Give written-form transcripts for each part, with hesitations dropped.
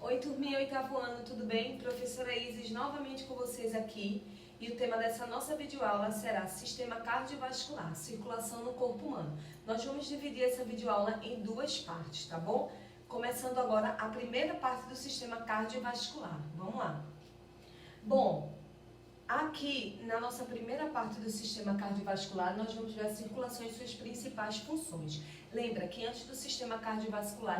Oi, turminha, oitavo ano, tudo bem? Professora Isis novamente com vocês aqui. E o tema dessa nossa videoaula será Sistema Cardiovascular, Circulação no Corpo Humano. Nós vamos dividir essa videoaula em duas partes, tá bom? Começando agora a primeira parte do Sistema Cardiovascular. Vamos lá. Bom, aqui na nossa primeira parte do Sistema Cardiovascular, nós vamos ver a circulação e suas principais funções. Lembra que antes do Sistema Cardiovascular,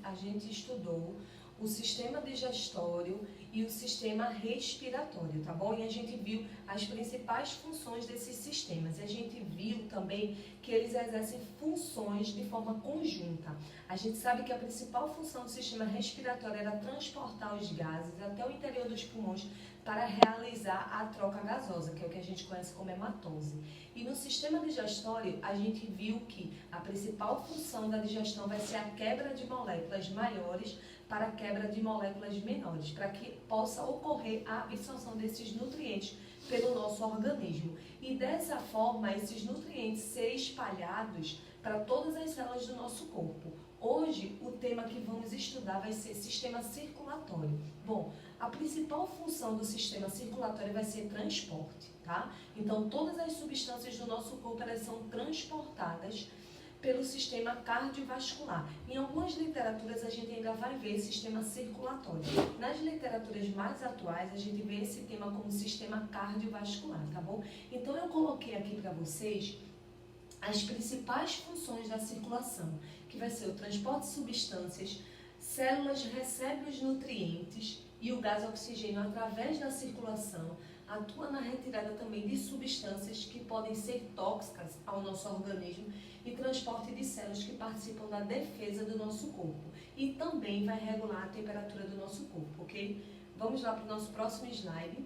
a gente estudou o sistema digestório e o sistema respiratório, tá bom? E a gente viu as principais funções desses sistemas. E a gente viu também que eles exercem funções de forma conjunta. A gente sabe que a principal função do sistema respiratório era transportar os gases até o interior dos pulmões para realizar a troca gasosa, que é o que a gente conhece como hematose. E no sistema digestório, a gente viu que a principal função da digestão vai ser a quebra de moléculas maiores para a quebra de moléculas menores, para que possa ocorrer a absorção desses nutrientes pelo nosso organismo. E dessa forma, esses nutrientes serem espalhados para todas as células do nosso corpo. Hoje, o tema que vamos estudar vai ser sistema circulatório. Bom, a principal função do sistema circulatório vai ser transporte, tá? Então, todas as substâncias do nosso corpo, elas são transportadas pelo sistema cardiovascular. Em algumas literaturas, a gente ainda vai ver sistema circulatório. Nas literaturas mais atuais, a gente vê esse tema como sistema cardiovascular, tá bom? Então, eu coloquei aqui para vocês as principais funções da circulação, que vai ser o transporte de substâncias, células recebem os nutrientes e o gás oxigênio através da circulação atua na retirada também de substâncias que podem ser tóxicas ao nosso organismo e transporte de células que participam da defesa do nosso corpo. E também vai regular a temperatura do nosso corpo, ok? Vamos lá para o nosso próximo slide.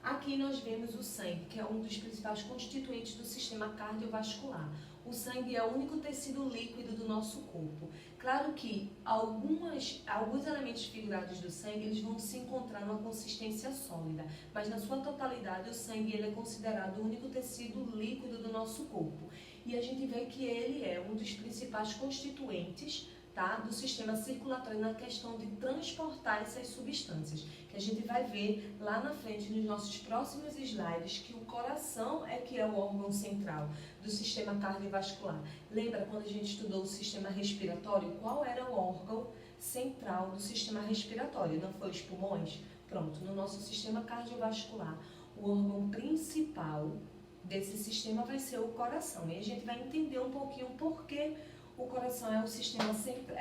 Aqui nós vemos o sangue, que é um dos principais constituintes do sistema cardiovascular. O sangue é o único tecido líquido do nosso corpo. Claro que alguns elementos figurados do sangue eles vão se encontrar numa consistência sólida, mas na sua totalidade o sangue ele é considerado o único tecido líquido do nosso corpo. E a gente vê que ele é um dos principais constituintes, tá, do sistema circulatório na questão de transportar essas substâncias, que a gente vai ver lá na frente nos nossos próximos slides que o coração é que é o órgão central do sistema cardiovascular. Lembra quando a gente estudou o sistema respiratório? Qual era o órgão central do sistema respiratório? Não foi os pulmões? Pronto, no nosso sistema cardiovascular, o órgão principal desse sistema vai ser o coração. E a gente vai entender um pouquinho por que o coração é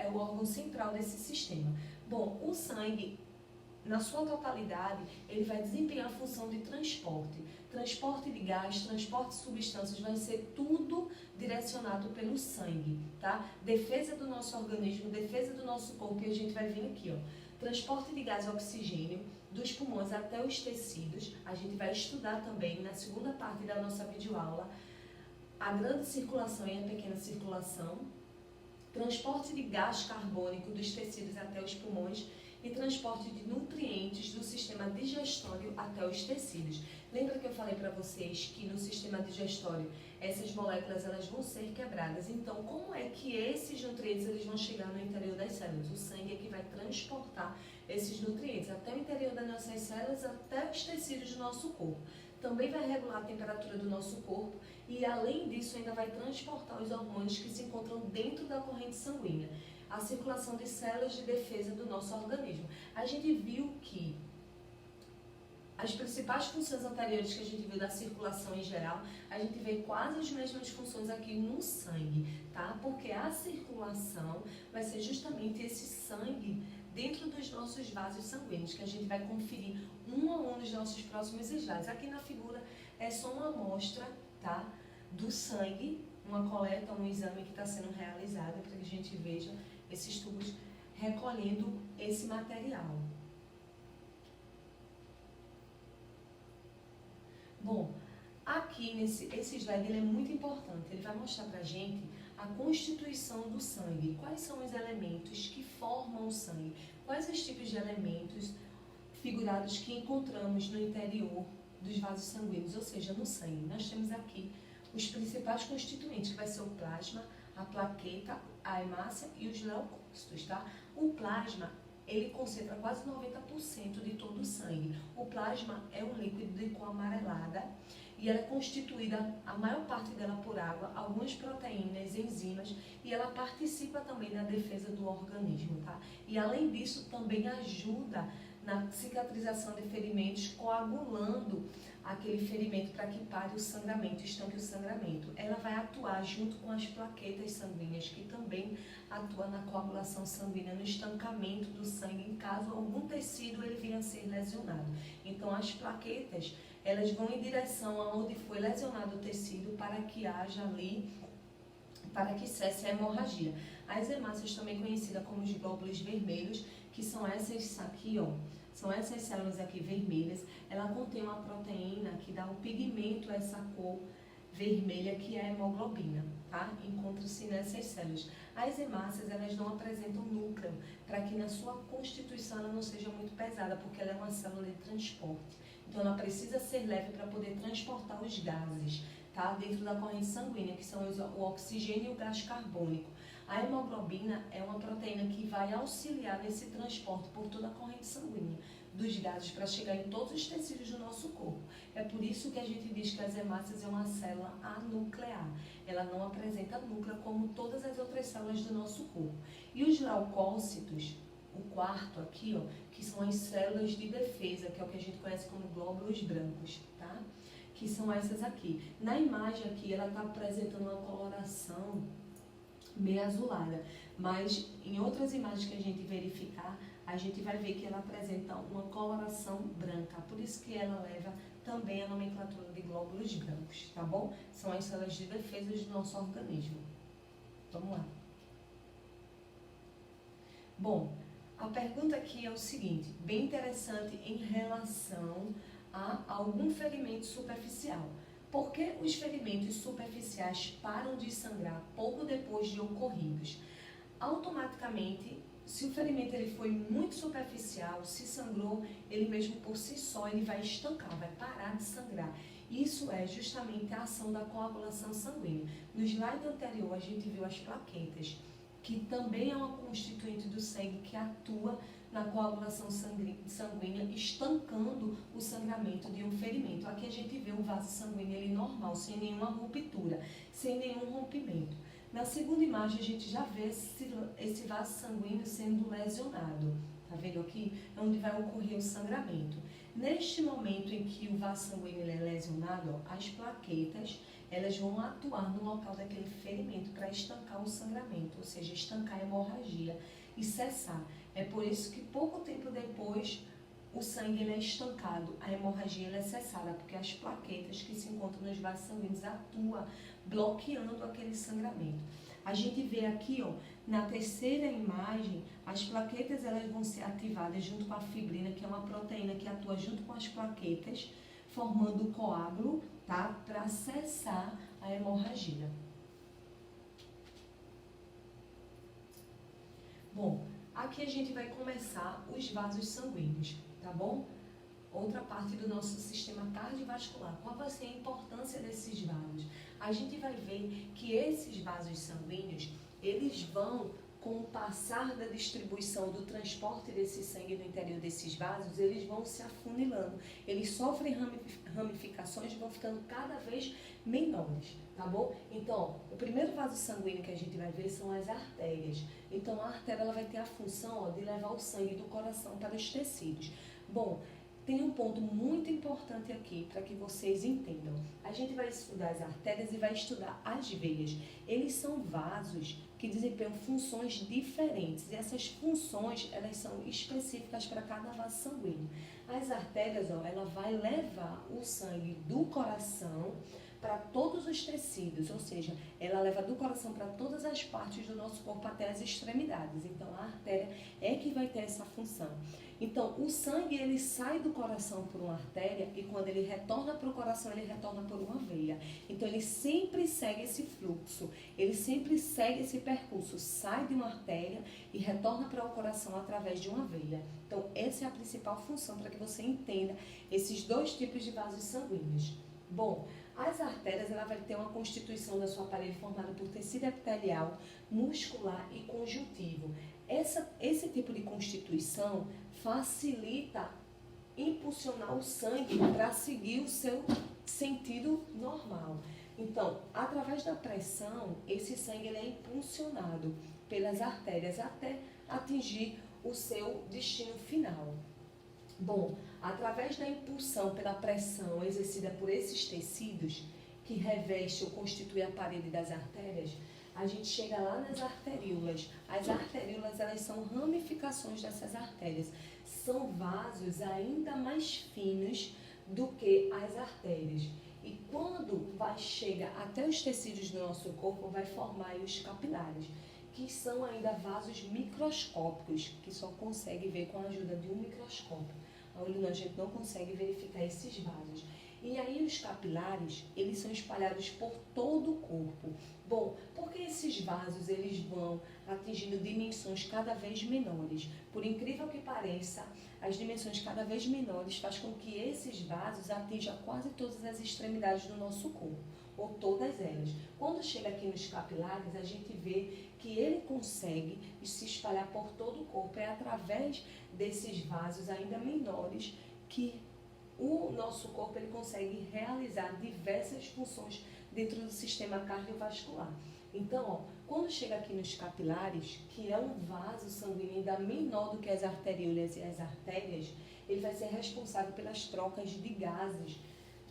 o órgão central desse sistema. Bom, o sangue, na sua totalidade, ele vai desempenhar a função de transporte. Transporte de gás, transporte de substâncias, vai ser tudo direcionado pelo sangue, tá? Defesa do nosso organismo, defesa do nosso corpo, e a gente vai ver aqui, ó. Transporte de gás e oxigênio dos pulmões até os tecidos. A gente vai estudar também na segunda parte da nossa videoaula a grande circulação e a pequena circulação. Transporte de gás carbônico dos tecidos até os pulmões e transporte de nutrientes do sistema digestório até os tecidos. Lembra que eu falei para vocês que no sistema digestório essas moléculas elas vão ser quebradas? Então, como é que esses nutrientes eles vão chegar no interior das células? O sangue é que vai transportar esses nutrientes até o interior das nossas células, até os tecidos do nosso corpo. Também vai regular a temperatura do nosso corpo e, além disso, ainda vai transportar os hormônios que se encontram dentro da corrente sanguínea. A circulação de células de defesa do nosso organismo. A gente viu que as principais funções anteriores que a gente viu da circulação em geral, a gente vê quase as mesmas funções aqui no sangue, tá? Porque a circulação vai ser justamente esse sangue dentro dos nossos vasos sanguíneos, que a gente vai conferir um a um nos nossos próximos slides. Aqui na figura é só uma amostra, tá, do sangue, uma coleta, um exame que está sendo realizado para que a gente veja esses tubos recolhendo esse material. Bom, aqui esse slide ele é muito importante, ele vai mostrar para a gente a constituição do sangue, quais são os elementos que formam o sangue, quais os tipos de elementos figurados que encontramos no interior dos vasos sanguíneos, ou seja, no sangue. Nós temos aqui os principais constituintes, que vai ser o plasma, a plaqueta, a hemácia e os leucócitos, tá? O plasma ele concentra quase 90% de todo o sangue. O plasma é um líquido de cor amarelada e ela é constituída, a maior parte dela por água, algumas proteínas, enzimas, e ela participa também na defesa do organismo, tá? E além disso, também ajuda na cicatrização de ferimentos, coagulando aquele ferimento para que pare o sangramento, estanque o sangramento. Ela vai atuar junto com as plaquetas sanguíneas, que também atuam na coagulação sanguínea, no estancamento do sangue, em caso algum tecido ele venha a ser lesionado. Então, as plaquetas, elas vão em direção aonde foi lesionado o tecido para que haja ali, para que cesse a hemorragia. As hemácias, também conhecidas como os glóbulos vermelhos, que são essas aqui, ó, são essas células aqui vermelhas, ela contém uma proteína que dá um pigmento a essa cor vermelha, que é a hemoglobina, tá? Encontra-se nessas células. As hemácias, elas não apresentam núcleo, para que na sua constituição ela não seja muito pesada, porque ela é uma célula de transporte. Então ela precisa ser leve para poder transportar os gases, tá? Dentro da corrente sanguínea, que são o oxigênio e o gás carbônico. A hemoglobina é uma proteína que vai auxiliar nesse transporte por toda a corrente sanguínea dos gases para chegar em todos os tecidos do nosso corpo. É por isso que a gente diz que as hemácias é uma célula anuclear. Ela não apresenta núcleo como todas as outras células do nosso corpo. E os leucócitos, o quarto aqui, ó, que são as células de defesa, que é o que a gente conhece como glóbulos brancos, tá? Que são essas aqui. Na imagem aqui, ela está apresentando uma coloração meio azulada, mas em outras imagens que a gente verificar, a gente vai ver que ela apresenta uma coloração branca, por isso que ela leva também a nomenclatura de glóbulos brancos, tá bom? São as células de defesa do nosso organismo. Vamos lá. Bom, a pergunta aqui é o seguinte, bem interessante em relação a algum ferimento superficial. Por que os ferimentos superficiais param de sangrar pouco depois de ocorridos? Automaticamente, se o ferimento ele foi muito superficial, se sangrou, ele mesmo por si só ele vai estancar, vai parar de sangrar. Isso é justamente a ação da coagulação sanguínea. No slide anterior a gente viu as plaquetas, que também é uma constituinte do sangue que atua na coagulação sanguínea, estancando o sangramento de um ferimento. Aqui a gente vê um vaso sanguíneo ele normal, sem nenhuma ruptura, sem nenhum rompimento. Na segunda imagem a gente já vê esse vaso sanguíneo sendo lesionado. Tá vendo aqui? É onde vai ocorrer o sangramento. Neste momento em que o vaso sanguíneo é lesionado, ó, as plaquetas elas vão atuar no local daquele ferimento para estancar o sangramento, ou seja, estancar a hemorragia e cessar. É por isso que pouco tempo depois o sangue ele é estancado, a hemorragia ele é cessada, porque as plaquetas que se encontram nos vasos sanguíneos atuam bloqueando aquele sangramento. A gente vê aqui, ó, na terceira imagem, as plaquetas elas vão ser ativadas junto com a fibrina, que é uma proteína que atua junto com as plaquetas, formando o coágulo, tá? Para cessar a hemorragia. Bom, aqui a gente vai começar os vasos sanguíneos, tá bom? Outra parte do nosso sistema cardiovascular. Qual vai ser a importância desses vasos? A gente vai ver que esses vasos sanguíneos, eles vão, com o passar da distribuição do transporte desse sangue no interior desses vasos, eles vão se afunilando. Eles sofrem ramificações e vão ficando cada vez menores, tá bom? Então, ó, o primeiro vaso sanguíneo que a gente vai ver são as artérias. Então, a artéria ela vai ter a função, ó, de levar o sangue do coração para os tecidos. Bom, tem um ponto muito importante aqui para que vocês entendam. A gente vai estudar as artérias e vai estudar as veias. Eles são vasos que desempenham funções diferentes. E essas funções, elas são específicas para cada vaso sanguíneo. As artérias, ó, ela vai levar o sangue do coração para todos os tecidos, ou seja, ela leva do coração para todas as partes do nosso corpo até as extremidades. Então, a artéria é que vai ter essa função. Então, o sangue ele sai do coração por uma artéria e quando ele retorna para o coração, ele retorna por uma veia. Então, ele sempre segue esse fluxo, ele sempre segue esse percurso, sai de uma artéria e retorna para o coração através de uma veia. Então, essa é a principal função para que você entenda esses dois tipos de vasos sanguíneos. Bom, as artérias ela vai ter uma constituição da sua parede formada por tecido epitelial, muscular e conjuntivo. Esse tipo de constituição facilita impulsionar o sangue para seguir o seu sentido normal. Então, através da pressão, esse sangue ele é impulsionado pelas artérias até atingir o seu destino final. Bom, através da impulsão pela pressão exercida por esses tecidos que reveste ou constitui a parede das artérias, a gente chega lá nas arteríolas. As arteríolas, elas são ramificações dessas artérias. São vasos ainda mais finos do que as artérias. E quando chega até os tecidos do nosso corpo, vai formar os capilares, que são ainda vasos microscópicos, que só consegue ver com a ajuda de um microscópio. A olho nu a gente não consegue verificar esses vasos. E aí os capilares, eles são espalhados por todo o corpo. Bom, porque esses vasos eles vão atingindo dimensões cada vez menores. Por incrível que pareça, as dimensões cada vez menores faz com que esses vasos atinjam quase todas as extremidades do nosso corpo, ou todas elas. Quando chega aqui nos capilares, a gente vê que ele consegue se espalhar por todo o corpo. É através desses vasos ainda menores que o nosso corpo ele consegue realizar diversas funções dentro do sistema cardiovascular. Então, ó, quando chega aqui nos capilares, que é um vaso sanguíneo ainda menor do que as arteríolas e as artérias, ele vai ser responsável pelas trocas de gases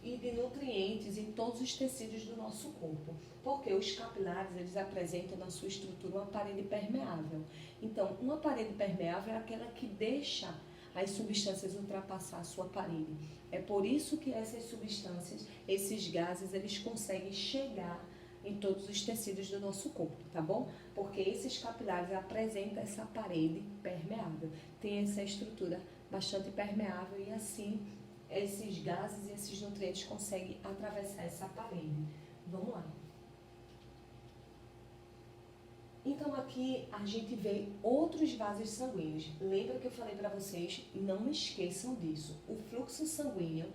e de nutrientes em todos os tecidos do nosso corpo. Porque os capilares, eles apresentam na sua estrutura uma parede permeável. Então, uma parede permeável é aquela que deixa as substâncias ultrapassar a sua parede. É por isso que essas substâncias, esses gases, eles conseguem chegar em todos os tecidos do nosso corpo, tá bom? Porque esses capilares apresentam essa parede permeável, tem essa estrutura bastante permeável e assim esses gases e esses nutrientes conseguem atravessar essa parede. Vamos lá. Então aqui a gente vê outros vasos sanguíneos. Lembra que eu falei para vocês? Não esqueçam disso. O fluxo sanguíneo,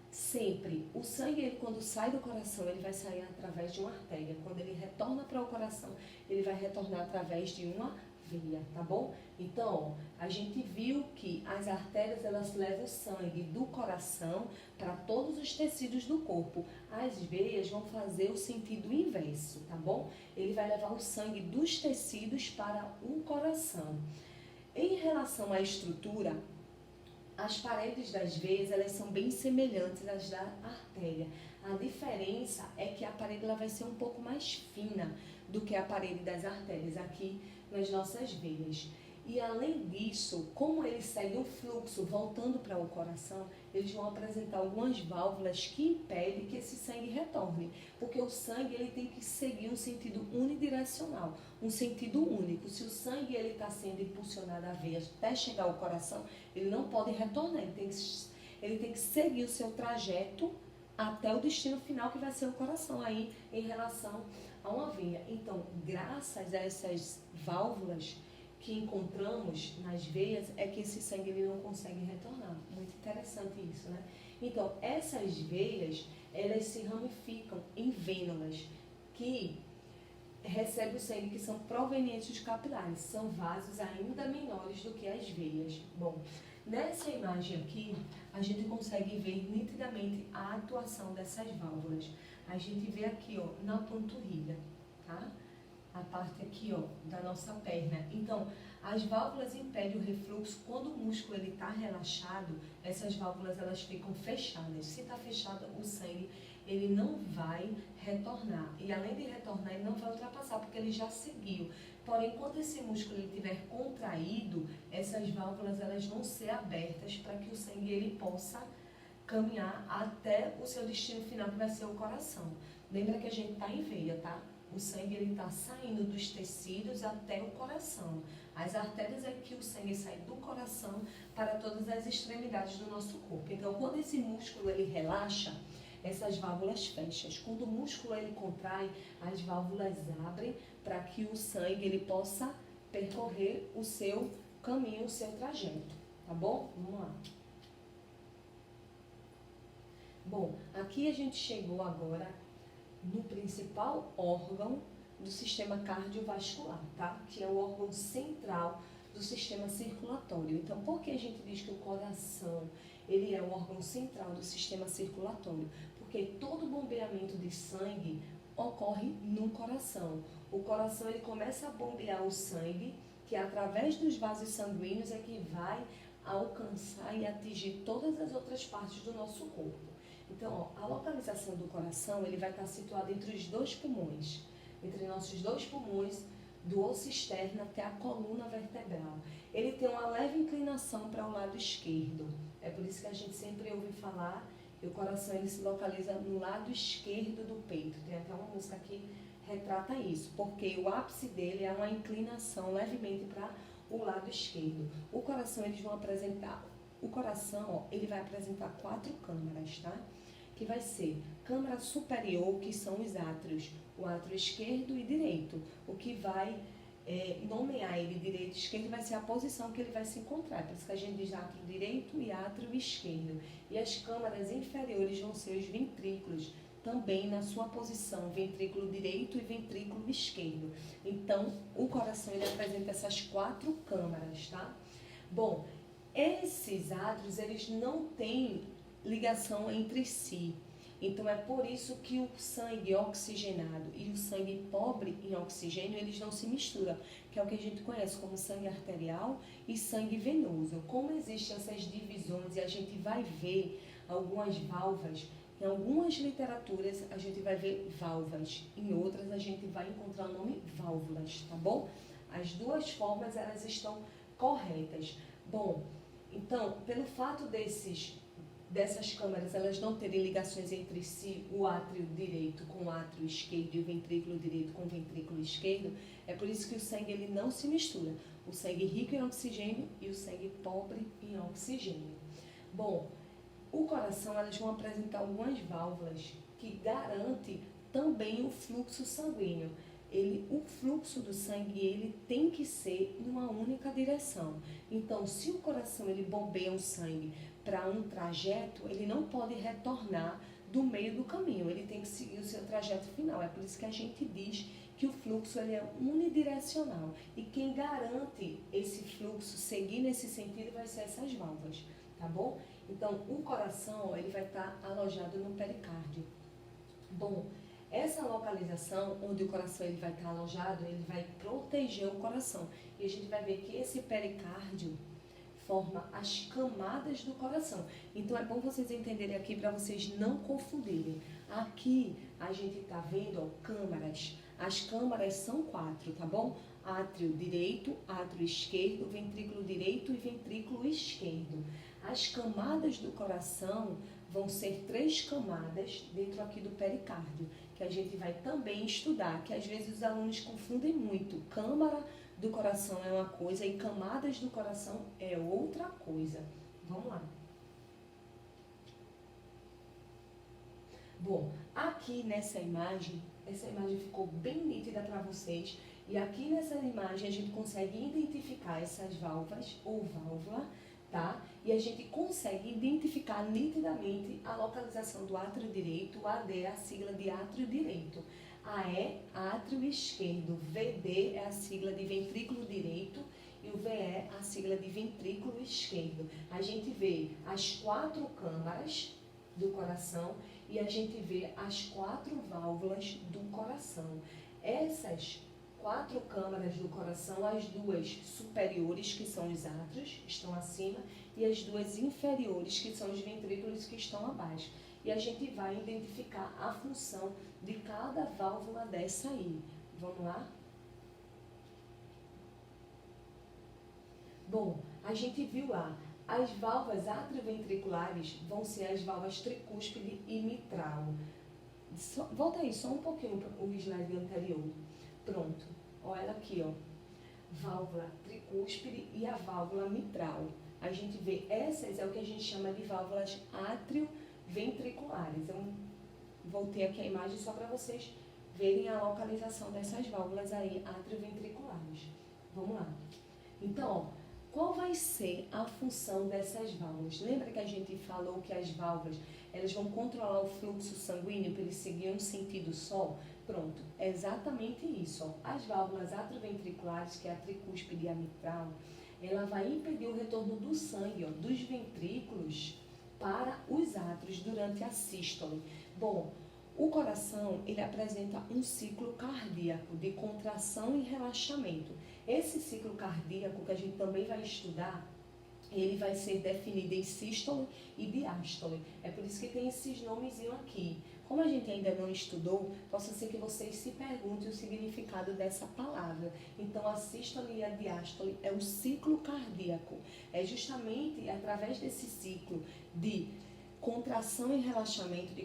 sempre, o sangue ele, quando sai do coração, ele vai sair através de uma artéria. Quando ele retorna para o coração, ele vai retornar através de uma veia, tá bom? Então, ó, a gente viu que as artérias elas levam o sangue do coração para todos os tecidos do corpo. As veias vão fazer o sentido inverso, tá bom? Ele vai levar o sangue dos tecidos para o coração. Em relação à estrutura, as paredes das veias elas são bem semelhantes às da artéria. A diferença é que a parede ela vai ser um pouco mais fina do que a parede das artérias aqui nas nossas veias. E além disso, como eles seguem o fluxo voltando para o coração, eles vão apresentar algumas válvulas que impedem que esse sangue retorne. Porque o sangue ele tem que seguir um sentido unidirecional, um sentido único. Se o sangue está sendo impulsionado à veia até chegar ao coração, ele não pode retornar, ele tem que seguir o seu trajeto até o destino final que vai ser o coração, aí em relação a uma veia. Então, graças a essas válvulas que encontramos nas veias, é que esse sangue ele não consegue retornar. Muito interessante isso, né? Então, essas veias, elas se ramificam em vênulas, que recebem o sangue que são provenientes dos capilares. São vasos ainda menores do que as veias. Bom, nessa imagem aqui, a gente consegue ver nitidamente a atuação dessas válvulas. A gente vê aqui, ó, na panturrilha, tá? A parte aqui, ó, da nossa perna. Então, as válvulas impedem o refluxo. Quando o músculo ele está relaxado, essas válvulas elas ficam fechadas. Se está fechado, o sangue ele não vai retornar. E além de retornar, ele não vai ultrapassar, porque ele já seguiu. Porém, enquanto esse músculo ele estiver contraído, essas válvulas elas vão ser abertas para que o sangue ele possa caminhar até o seu destino final, que vai ser o coração. Lembra que a gente está em veia, tá? O sangue está saindo dos tecidos até o coração. As artérias é que o sangue sai do coração para todas as extremidades do nosso corpo. Então, quando esse músculo ele relaxa, essas válvulas fecham. Quando o músculo ele contrai, as válvulas abrem para que o sangue ele possa percorrer o seu caminho, o seu trajeto. Tá bom? Vamos lá. Bom, aqui a gente chegou agora no principal órgão do sistema cardiovascular, tá? Que é o órgão central do sistema circulatório. Então, por que a gente diz que o coração ele é o órgão central do sistema circulatório? Porque todo bombeamento de sangue ocorre no coração. O coração ele começa a bombear o sangue, que através dos vasos sanguíneos é que vai alcançar e atingir todas as outras partes do nosso corpo. Então, a localização do coração ele vai estar situado entre os dois pulmões, entre nossos dois pulmões, do osso externo até a coluna vertebral. Ele tem uma leve inclinação para o lado esquerdo. É por isso que a gente sempre ouve falar que o coração ele se localiza no lado esquerdo do peito. Tem até uma música que retrata isso, porque o ápice dele é uma inclinação levemente para o lado esquerdo. O coração eles vão apresentar, o coração ó, ele vai apresentar 4 câmaras, tá? Que vai ser câmara superior, que são os átrios, o átrio esquerdo e direito. O que vai nomear ele direito e esquerdo vai ser a posição que ele vai se encontrar. Por isso que a gente diz átrio direito e átrio esquerdo. E as câmaras inferiores vão ser os ventrículos, também na sua posição, ventrículo direito e ventrículo esquerdo. Então, o coração ele apresenta essas 4 câmaras, tá? Bom, esses átrios, eles não têm ligação entre si. Então, é por isso que o sangue oxigenado e o sangue pobre em oxigênio, eles não se misturam, que é o que a gente conhece como sangue arterial e sangue venoso. Como existem essas divisões e a gente vai ver algumas válvulas, em algumas literaturas a gente vai ver válvulas, em outras a gente vai encontrar o nome válvulas, tá bom? As duas formas, elas estão corretas. Bom, então, pelo fato dessas câmaras elas não terem ligações entre si, o átrio direito com o átrio esquerdo e o ventrículo direito com o ventrículo esquerdo, é por isso que o sangue ele não se mistura. O sangue rico em oxigênio e o sangue pobre em oxigênio. Bom, o coração elas vão apresentar algumas válvulas que garantem também o fluxo sanguíneo. O fluxo do sangue ele tem que ser numa única direção. Então, se o coração ele bombeia o sangue para um trajeto, ele não pode retornar do meio do caminho, ele tem que seguir o seu trajeto final. É por isso que a gente diz que o fluxo ele é unidirecional. E quem garante esse fluxo seguir nesse sentido vai ser essas válvulas, tá bom? Então, o coração ele vai estar alojado no pericárdio. Bom, essa localização onde o coração ele vai estar alojado, ele vai proteger o coração. E a gente vai ver que esse pericárdio forma as camadas do coração. Então é bom vocês entenderem aqui para vocês não confundirem. Aqui a gente está vendo ó, câmaras. As câmaras são 4, tá bom? Átrio direito, átrio esquerdo, ventrículo direito e ventrículo esquerdo. As camadas do coração vão ser 3 camadas dentro aqui do pericárdio, que a gente vai também estudar, que às vezes os alunos confundem muito. Câmara do coração é uma coisa e camadas do coração é outra coisa. Vamos lá. Bom, aqui nessa imagem, essa imagem ficou bem nítida para vocês. E aqui nessa imagem a gente consegue identificar essas válvulas ou válvula, tá? E a gente consegue identificar nitidamente a localização do átrio direito. O AD é a sigla de átrio direito. AE, átrio esquerdo. VD é a sigla de ventrículo direito e o VE a sigla de ventrículo esquerdo. A gente vê as 4 câmaras do coração e a gente vê as 4 válvulas do coração. Essas 4 câmaras do coração, as 2 superiores, que são os átrios, estão acima, e as 2 inferiores, que são os ventrículos, que estão abaixo. E a gente vai identificar a função de cada válvula dessa aí. Vamos lá? Bom, a gente viu lá, as válvulas atrioventriculares vão ser as válvulas tricúspide e mitral. Volta aí, só um pouquinho para o slide anterior. Pronto, olha ela aqui, ó. Válvula tricúspide e a válvula mitral. A gente vê, essas é o que a gente chama de válvulas atrioventriculares. Eu voltei aqui a imagem só para vocês verem a localização dessas válvulas aí atrioventriculares. Vamos lá. Então, ó, qual vai ser a função dessas válvulas? Lembra que a gente falou que as válvulas elas vão controlar o fluxo sanguíneo para ele seguir um sentido só? Pronto, é exatamente isso. Ó. As válvulas atrioventriculares, que é a tricúspide e a mitral, ela vai impedir o retorno do sangue, ó, dos ventrículos para os átrios durante a sístole. Bom, o coração, ele apresenta um ciclo cardíaco de contração e relaxamento. Esse ciclo cardíaco que a gente também vai estudar, ele vai ser definido em sístole e diástole. É por isso que tem esses nomezinhos aqui. Como a gente ainda não estudou, possa ser que vocês se perguntem o significado dessa palavra. Então, a sístole e a diástole é o ciclo cardíaco. É justamente através desse ciclo de contração e relaxamento,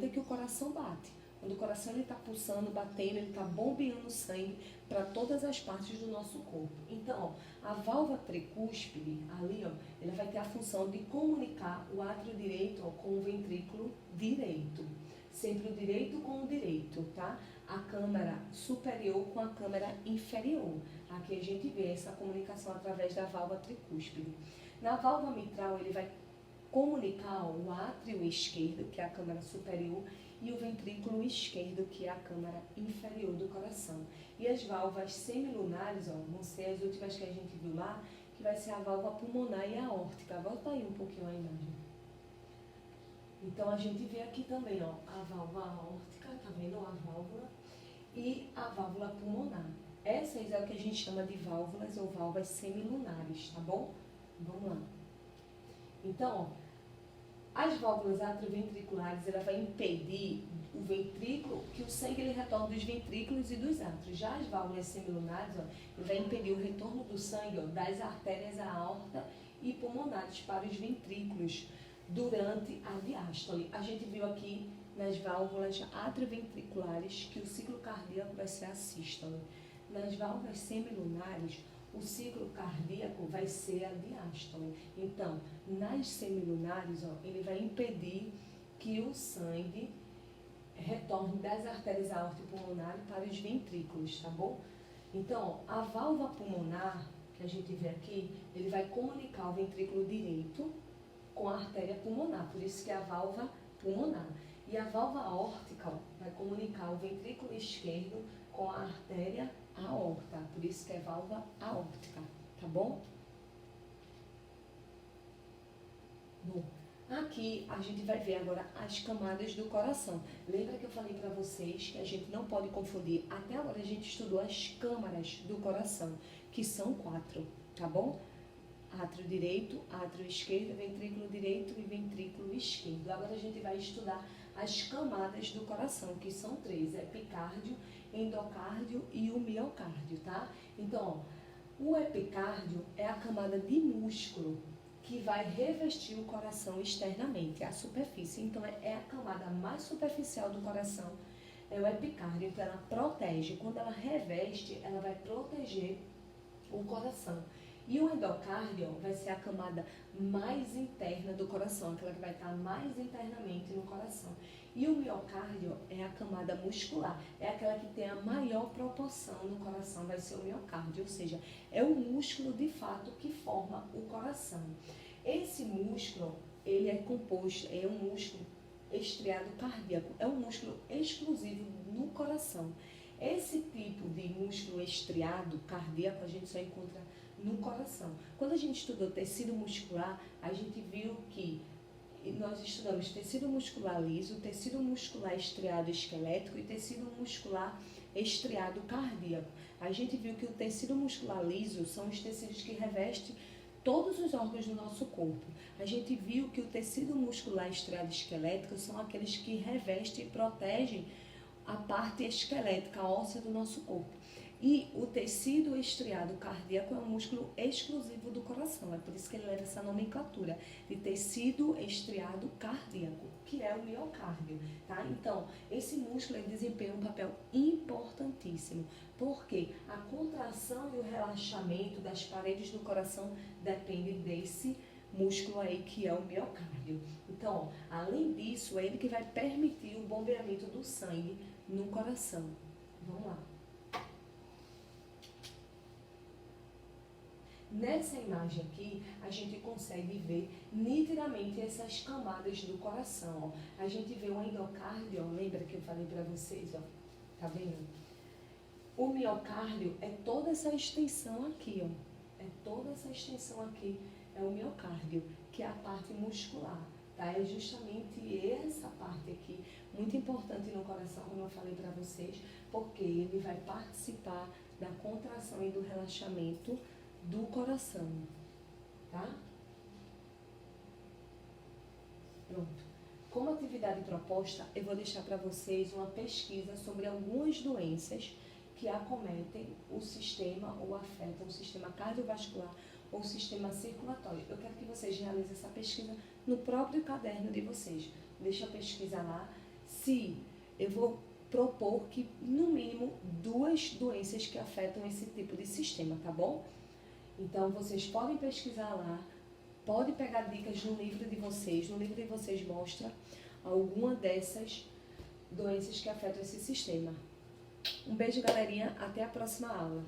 é que o coração bate. Quando o coração está pulsando, batendo, ele está bombeando sangue para todas as partes do nosso corpo. Então, ó, a válvula tricúspide, ali, ó, ela vai ter a função de comunicar o átrio direito, ó, com o ventrículo direito. Sempre o direito com o direito, tá? A câmara superior com a câmara inferior. Aqui a gente vê essa comunicação através da válvula tricúspide. Na válvula mitral, ele vai comunicar o átrio esquerdo, que é a câmara superior, e o ventrículo esquerdo, que é a câmara inferior do coração. E as válvulas semilunares, ó, vão ser as últimas que a gente viu lá, que vai ser a válvula pulmonar e a aórtica. Volta aí um pouquinho a imagem. Então, a gente vê aqui também, ó, a válvula aórtica, tá vendo? A válvula e a válvula pulmonar. Essas é o que a gente chama de válvulas ou válvulas semilunares, tá bom? Vamos lá. Então, ó, as válvulas atrioventriculares, ela vai impedir o ventrículo, que o sangue ele retorne dos ventrículos e dos átrios. Já as válvulas semilunares, ó, ele vai impedir o retorno do sangue, ó, das artérias à aorta e pulmonares para os ventrículos durante a diástole. A gente viu aqui nas válvulas atrioventriculares que o ciclo cardíaco vai ser a sístole. Nas válvulas semilunares, o ciclo cardíaco vai ser a diástole. Então, nas semilunares, ó, ele vai impedir que o sangue retorne das artérias aorta e pulmonar para os ventrículos, tá bom? Então, ó, a válvula pulmonar, que a gente vê aqui, ele vai comunicar o ventrículo direito com a artéria pulmonar, por isso que é a válvula pulmonar. E a válvula aórtica, ó, vai comunicar o ventrículo esquerdo com a artéria aorta, por isso que é válvula aórtica, tá bom? Bom, aqui a gente vai ver agora as camadas do coração. Lembra que eu falei para vocês que a gente não pode confundir? Até agora a gente estudou as câmaras do coração, que são 4, tá bom? Átrio direito, átrio esquerdo, ventrículo direito e ventrículo esquerdo. Agora a gente vai estudar as camadas do coração, que são 3, epicárdio, endocárdio e o miocárdio, tá? Então, ó, o epicárdio é a camada de músculo que vai revestir o coração externamente, a superfície. Então, é a camada mais superficial do coração, é o epicárdio, então ela protege. Quando ela reveste, ela vai proteger o coração. E o endocárdio vai ser a camada mais interna do coração, aquela que vai estar mais internamente no coração. E o miocárdio é a camada muscular, é aquela que tem a maior proporção no coração, vai ser o miocárdio, ou seja, é o músculo de fato que forma o coração. Esse músculo, ele é composto, é um músculo estriado cardíaco, é um músculo exclusivo no coração. Esse tipo de músculo estriado cardíaco a gente só encontra no coração. Quando a gente estudou tecido muscular, a gente viu que nós estudamos tecido muscular liso, tecido muscular estriado esquelético e tecido muscular estriado cardíaco. A gente viu que o tecido muscular liso são os tecidos que revestem todos os órgãos do nosso corpo. A gente viu que o tecido muscular estriado esquelético são aqueles que revestem e protegem a parte esquelética, a óssea do nosso corpo. E o tecido estriado cardíaco é um músculo exclusivo do coração, é por isso que ele leva essa nomenclatura de tecido estriado cardíaco, que é o miocárdio, tá? Então, esse músculo ele desempenha um papel importantíssimo, porque a contração e o relaxamento das paredes do coração depende desse músculo aí que é o miocárdio. Então, ó, além disso, é ele que vai permitir o bombeamento do sangue no coração. Vamos lá. Nessa imagem aqui, a gente consegue ver nitidamente essas camadas do coração. Ó. A gente vê o endocárdio, ó, lembra que eu falei para vocês, ó, tá vendo? O miocárdio é toda essa extensão aqui, ó. É toda essa extensão aqui, é o miocárdio, que é a parte muscular, tá? É justamente essa parte aqui, muito importante no coração, como eu falei para vocês, porque ele vai participar da contração e do relaxamento do coração, tá? Pronto. Como atividade proposta, eu vou deixar para vocês uma pesquisa sobre algumas doenças que acometem o sistema ou afetam o sistema cardiovascular ou o sistema circulatório. Eu quero que vocês realizem essa pesquisa no próprio caderno de vocês. Deixa a pesquisa lá. Se eu vou propor que, no mínimo, 2 doenças que afetam esse tipo de sistema, tá bom? Então, vocês podem pesquisar lá. Pode pegar dicas no livro de vocês. No livro de vocês mostra alguma dessas doenças que afetam esse sistema. Um beijo, galerinha. Até a próxima aula.